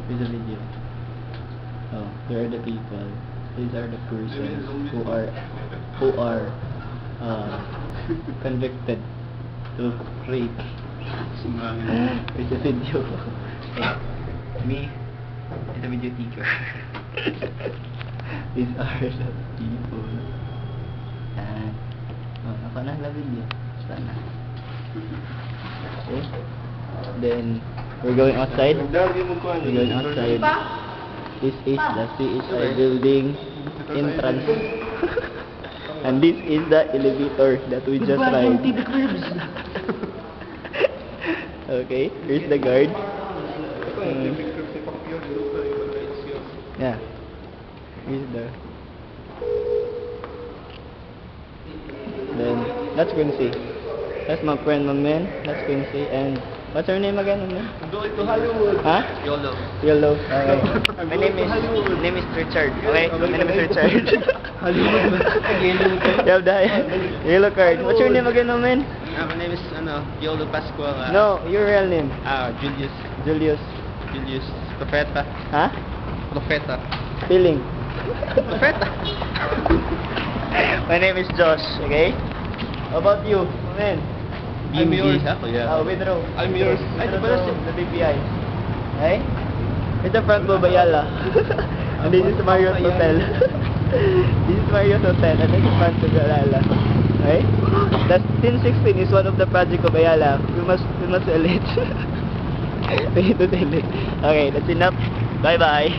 Here's a video. Oh, here are the people. These are the persons who are convicted to rape. Here's a video. Hey, me, it's a video teacher. These are the people. Yan. Oh, ako na la video. Sana. Okay. Then we're going outside. We're going outside. This is the CSI building entrance. And this is the elevator that we just ride. Okay, here's the guard. Yeah. Here's the... Then, that's Quincy. That's my friend, my man. That's Quincy. And what's her name again, man? Going to Hollywood. Huh? YOLO. YOLO. Okay. My name is Richard. Okay? My name is Richard. Hollywood. You have the yellow card. What's your name again, my man? My name is YOLO Pascual. No, your real name. Julius. Julius. Profeta. Huh? Profeta. Feeling. Profeta. My name is Josh. Okay? How about you, my man? I'm yours. Withdraw. I'm yours. Withdraw the BPI. Okay? It's a Franco Bayala. And this is Mario's Hotel. This is Mario's Hotel. And this is Franco Bayala. Okay? That Tin 16 is one of the project of Bayala. We must sell it. We need to sell it. Okay, that's enough. Bye bye.